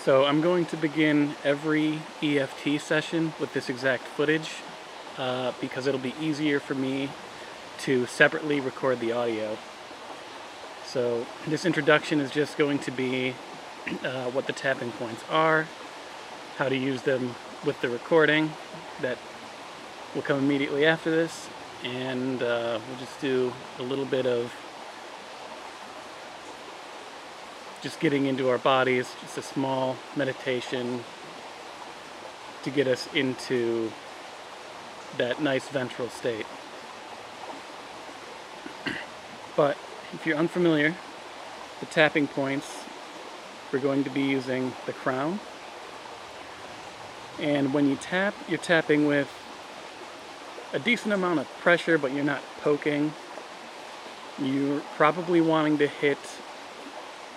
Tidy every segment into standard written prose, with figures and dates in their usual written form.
So I'm going to begin every EFT session with this exact footage because it'll be easier for me to separately record the audio. So this introduction is just going to be what the tapping points are, how to use them with the recording that will come immediately after this, and we'll just do a little bit of just getting into our bodies, just a small meditation to get us into that nice ventral state. But if you're unfamiliar, the tapping points, we're going to be using the crown. And when you tap, you're tapping with a decent amount of pressure, but you're not poking. You're probably wanting to hit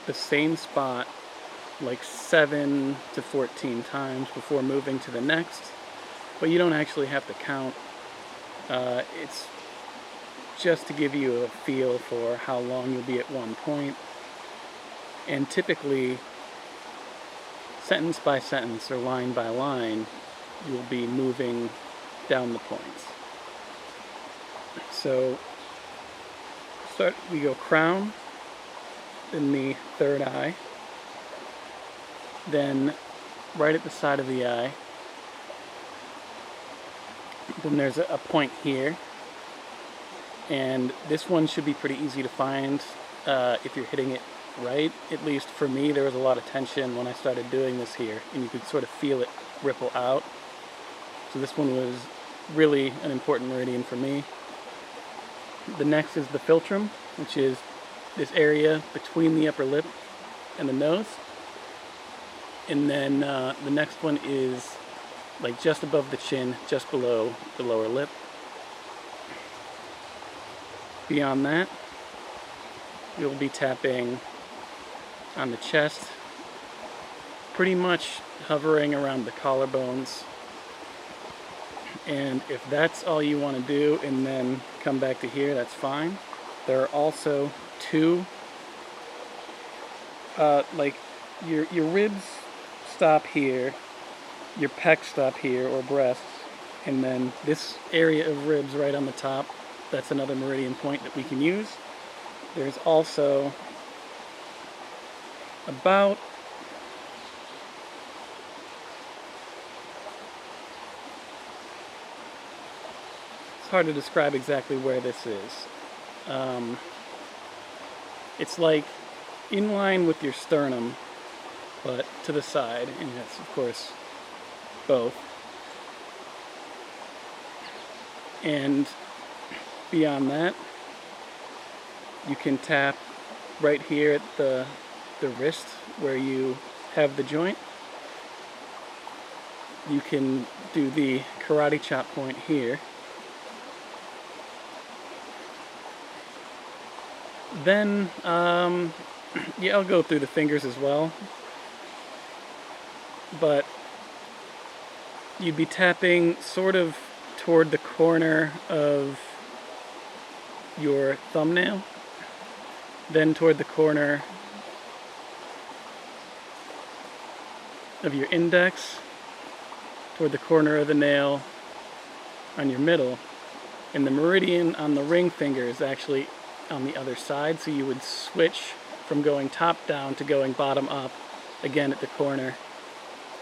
the same spot like 7 to 14 times before moving to the next, but you don't actually have to count. It's just to give you a feel for how long you'll be at one point, and typically sentence by sentence or line by line you'll be moving down the points. So we go crown, then the third eye, then right at the side of the eye, then there's a point here, and this one should be pretty easy to find if you're hitting it right. At least for me, there was a lot of tension when I started doing this here, and you could sort of feel it ripple out. So this one was really an important meridian for me. The next is the philtrum, which is this area between the upper lip and the nose. And then the next one is like just above the chin, just below the lower lip. Beyond that, you'll be tapping on the chest, pretty much hovering around the collarbones. And if that's all you want to do and then come back to here, that's fine. There are also two, like your ribs stop here, your pecs stop here, or breasts, and then this area of ribs right on the top, that's another meridian point that we can use. There's also about it's hard to describe exactly where this is. It's like in line with your sternum, but to the side, and that's of course both. And beyond that, you can tap right here at the wrist where you have the joint. You can do the karate chop point here. Then, yeah, I'll go through the fingers as well, but you'd be tapping sort of toward the corner of your thumbnail, then toward the corner of your index, toward the corner of the nail on your middle, and the meridian on the ring finger is actually on the other side, so you would switch from going top down to going bottom up, again at the corner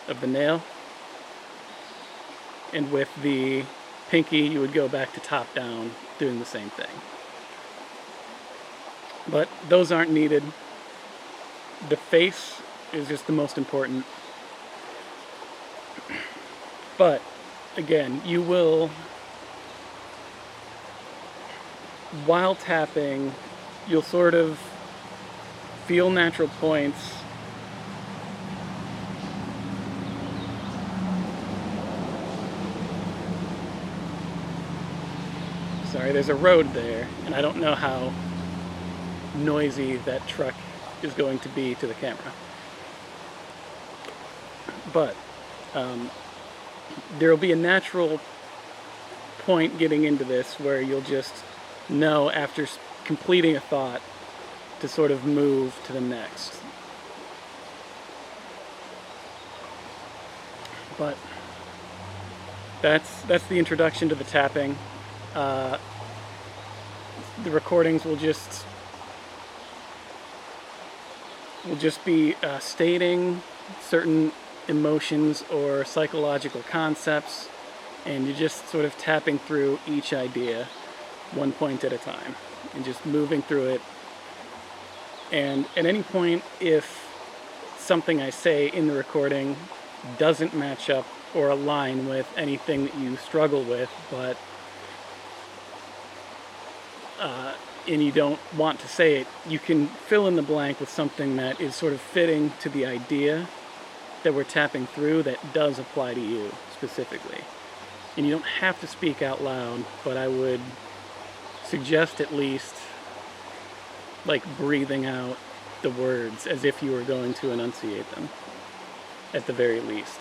of the nail. And with the pinky, you would go back to top down, doing the same thing. But those aren't needed. The face is just the most important. But again, you will, while tapping, you'll sort of feel natural points. Sorry, there's a road there, and I don't know how noisy that truck is going to be to the camera. But there will be a natural point getting into this where you'll just know after completing a thought to sort of move to the next. But that's the introduction to the tapping. The recordings will just be stating certain emotions or psychological concepts, and you're just sort of tapping through each idea one point at a time and just moving through it. And at any point, if something I say in the recording doesn't match up or align with anything that you struggle with, but and you don't want to say it, you can fill in the blank with something that is sort of fitting to the idea that we're tapping through that does apply to you specifically. And you don't have to speak out loud, but I would suggest at least like breathing out the words as if you were going to enunciate them, at the very least.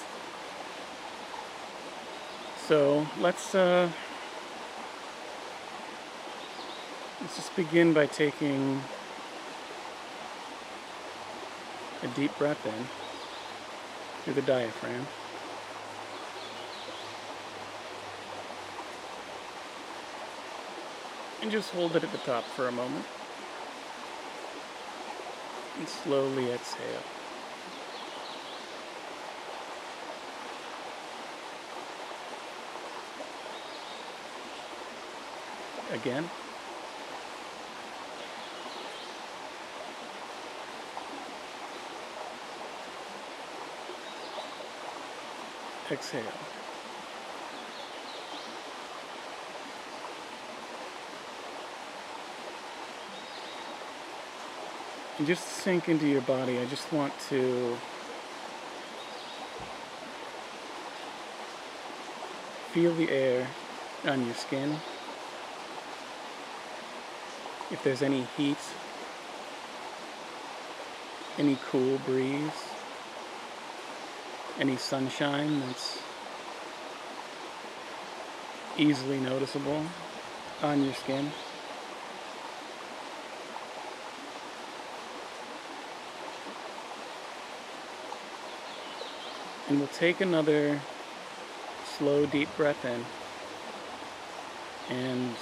So let's just begin by taking a deep breath in through the diaphragm. And just hold it at the top for a moment. And slowly exhale. Again. Exhale. And just sink into your body. I just want to feel the air on your skin. If there's any heat, any cool breeze, any sunshine that's easily noticeable on your skin. And we'll take another slow, deep breath in. And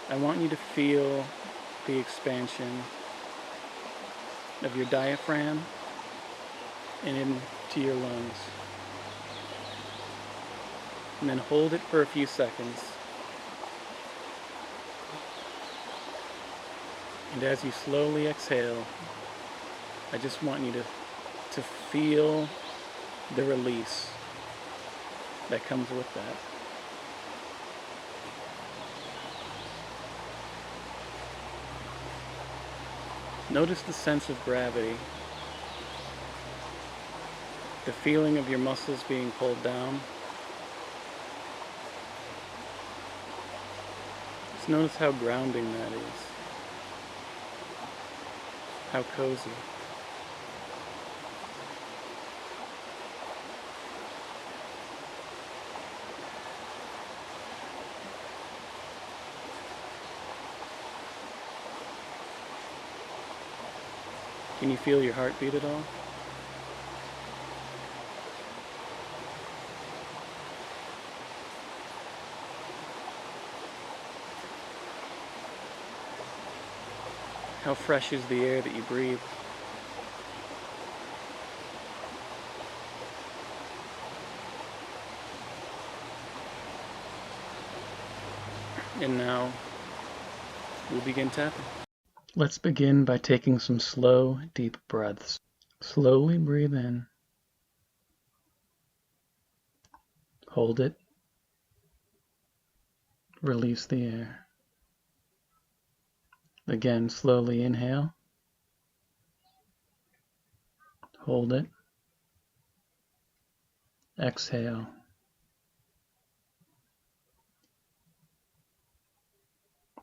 I want you to feel the expansion of your diaphragm and into your lungs. And then hold it for a few seconds. And as you slowly exhale, I just want you to feel the release that comes with that. Notice the sense of gravity, the feeling of your muscles being pulled down. Just notice how grounding that is, how cozy. Can you feel your heartbeat at all? How fresh is the air that you breathe? And now we'll begin tapping. Let's begin by taking some slow, deep breaths. Slowly breathe in. Hold it. Release the air. Again, slowly inhale. Hold it. Exhale.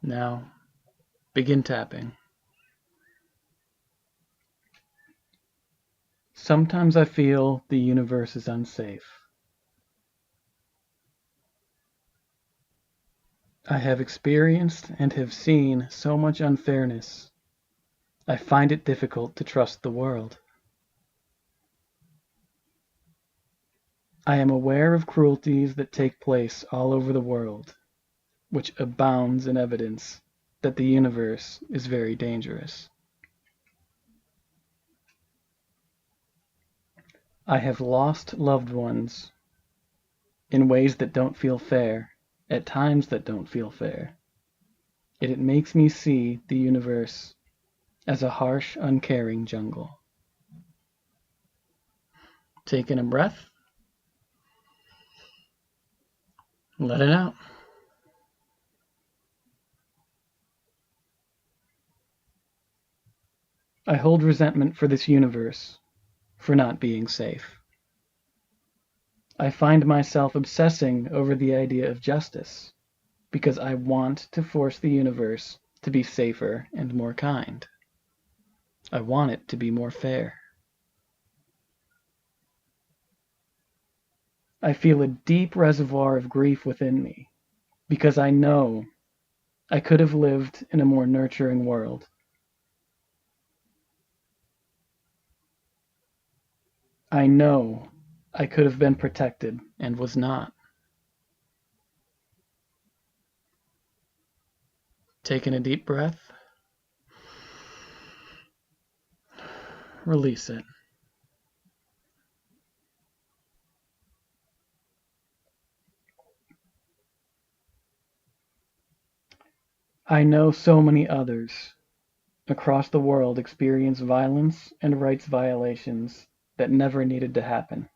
Now, begin tapping. Sometimes I feel the universe is unsafe. I have experienced and have seen so much unfairness. I find it difficult to trust the world. I am aware of cruelties that take place all over the world, which abounds in evidence that the universe is very dangerous. I have lost loved ones in ways that don't feel fair, at times that don't feel fair. Yet it makes me see the universe as a harsh, uncaring jungle. Taking a breath, let it out. I hold resentment for this universe for not being safe. I find myself obsessing over the idea of justice because I want to force the universe to be safer and more kind. I want it to be more fair. I feel a deep reservoir of grief within me because I know I could have lived in a more nurturing world. I know I could have been protected and was not. Taking a deep breath, release it. I know so many others across the world experience violence and rights violations that never needed to happen.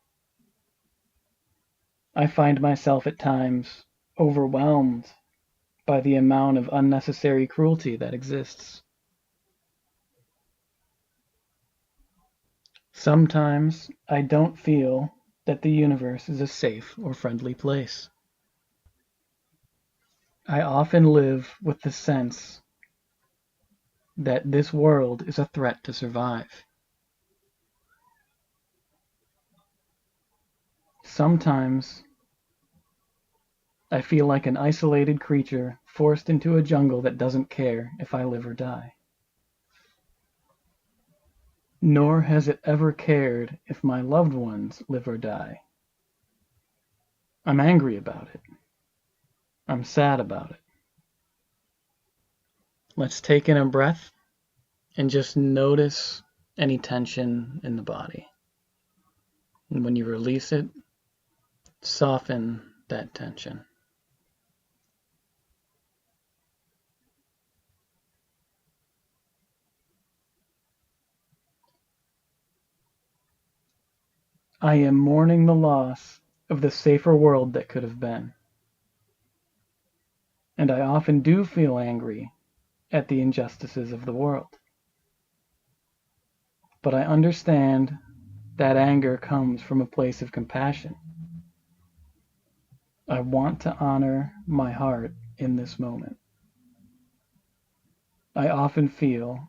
I find myself at times overwhelmed by the amount of unnecessary cruelty that exists. Sometimes I don't feel that the universe is a safe or friendly place. I often live with the sense that this world is a threat to survive. Sometimes I feel like an isolated creature forced into a jungle that doesn't care if I live or die. Nor has it ever cared if my loved ones live or die. I'm angry about it. I'm sad about it. Let's take in a breath and just notice any tension in the body. And when you release it, soften that tension. I am mourning the loss of the safer world that could have been. And I often do feel angry at the injustices of the world. But I understand that anger comes from a place of compassion. I want to honor my heart in this moment. I often feel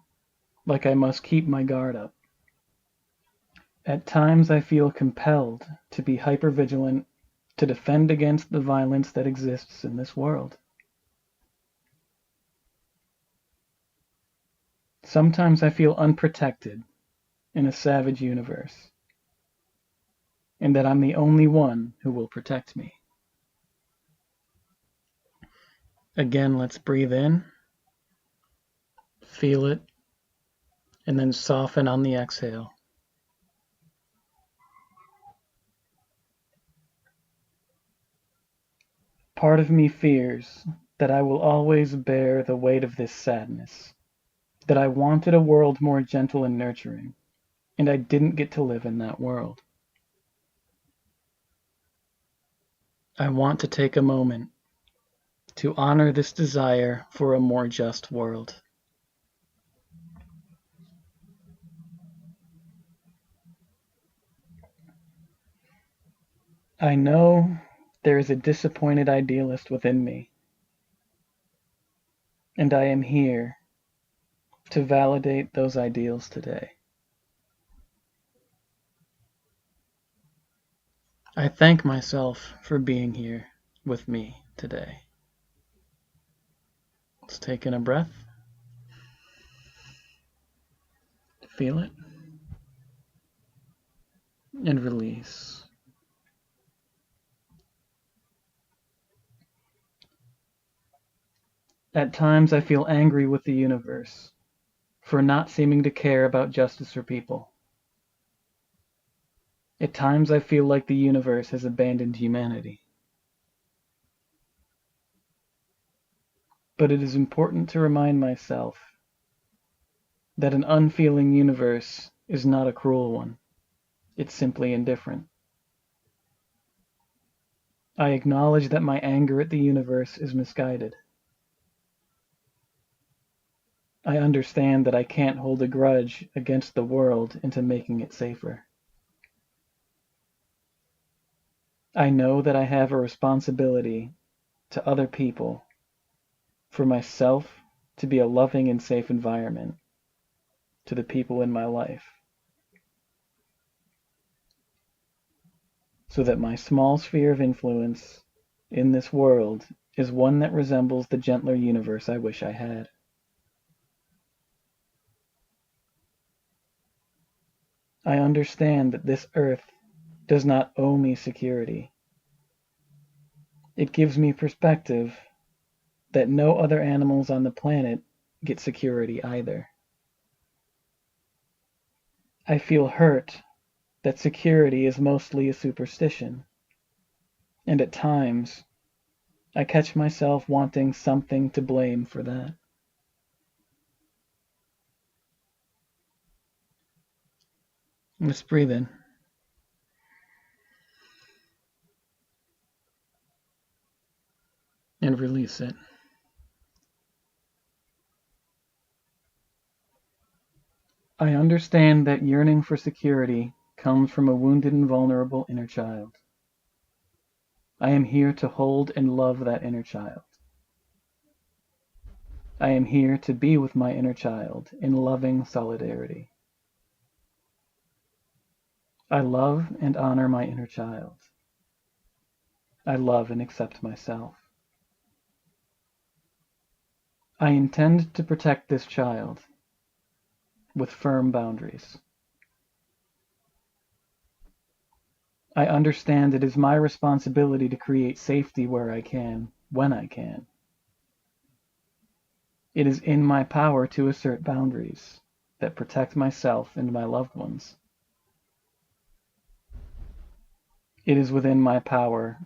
like I must keep my guard up. At times I feel compelled to be hypervigilant to defend against the violence that exists in this world. Sometimes I feel unprotected in a savage universe, and that I'm the only one who will protect me. Again, let's breathe in, feel it, and then soften on the exhale. Part of me fears that I will always bear the weight of this sadness, that I wanted a world more gentle and nurturing, and I didn't get to live in that world. I want to take a moment to honor this desire for a more just world. I know there is a disappointed idealist within me, and I am here to validate those ideals today. I thank myself for being here with me today. Let's take in a breath, feel it, and release. At times I feel angry with the universe for not seeming to care about justice for people. At times I feel like the universe has abandoned humanity. But it is important to remind myself that an unfeeling universe is not a cruel one. It's simply indifferent. I acknowledge that my anger at the universe is misguided. I understand that I can't hold a grudge against the world into making it safer. I know that I have a responsibility to other people, for myself to be a loving and safe environment to the people in my life, so that my small sphere of influence in this world is one that resembles the gentler universe I wish I had. I understand that this earth does not owe me security. It gives me perspective that no other animals on the planet get security either. I feel hurt that security is mostly a superstition, and at times I catch myself wanting something to blame for that. Let's breathe in and release it. I understand that yearning for security comes from a wounded and vulnerable inner child. I am here to hold and love that inner child. I am here to be with my inner child in loving solidarity. I love and honor my inner child. I love and accept myself. I intend to protect this child with firm boundaries. I understand it is my responsibility to create safety where I can, when I can. It is in my power to assert boundaries that protect myself and my loved ones. It is within my power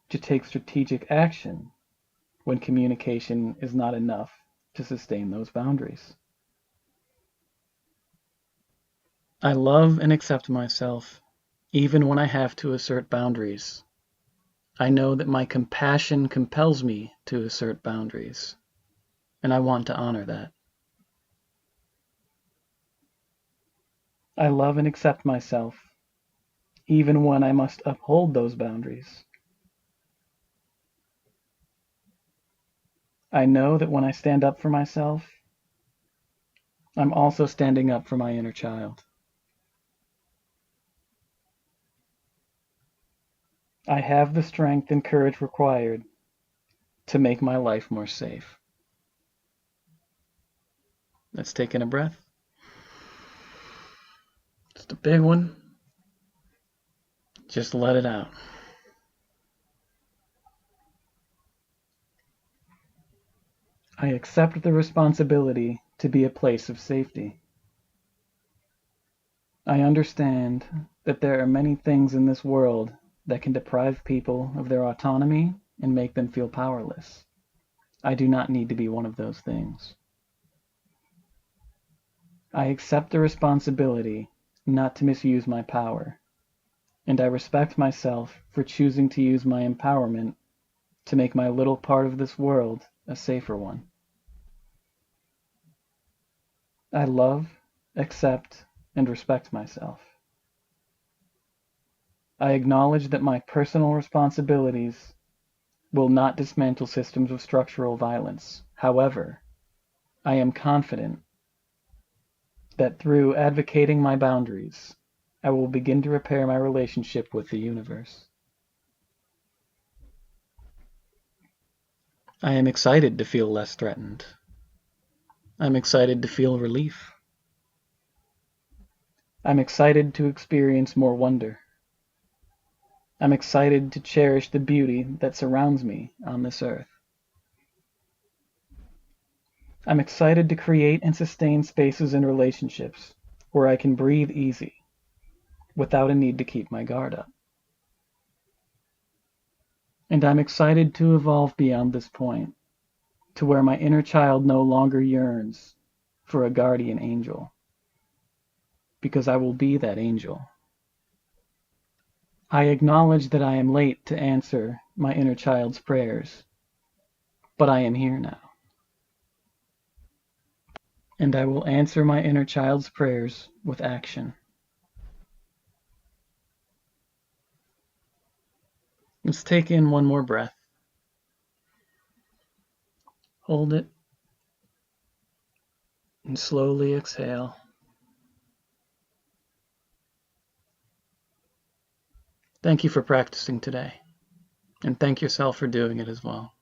to take strategic action when communication is not enough to sustain those boundaries. I love and accept myself even when I have to assert boundaries. I know that my compassion compels me to assert boundaries, and I want to honor that. I love and accept myself even when I must uphold those boundaries. I know that when I stand up for myself, I'm also standing up for my inner child. I have the strength and courage required to make my life more safe. Let's take in a breath. Just a big one. Just let it out. I accept the responsibility to be a place of safety. I understand that there are many things in this world that can deprive people of their autonomy and make them feel powerless. I do not need to be one of those things. I accept the responsibility not to misuse my power, and I respect myself for choosing to use my empowerment to make my little part of this world a safer one. I love, accept, and respect myself. I acknowledge that my personal responsibilities will not dismantle systems of structural violence. However, I am confident that through advocating my boundaries, I will begin to repair my relationship with the universe. I am excited to feel less threatened. I'm excited to feel relief. I'm excited to experience more wonder. I'm excited to cherish the beauty that surrounds me on this earth. I'm excited to create and sustain spaces and relationships where I can breathe easy without a need to keep my guard up. And I'm excited to evolve beyond this point, to where my inner child no longer yearns for a guardian angel, because I will be that angel. I acknowledge that I am late to answer my inner child's prayers, but I am here now. And I will answer my inner child's prayers with action. Let's take in one more breath. Hold it, and slowly exhale. Thank you for practicing today, and thank yourself for doing it as well.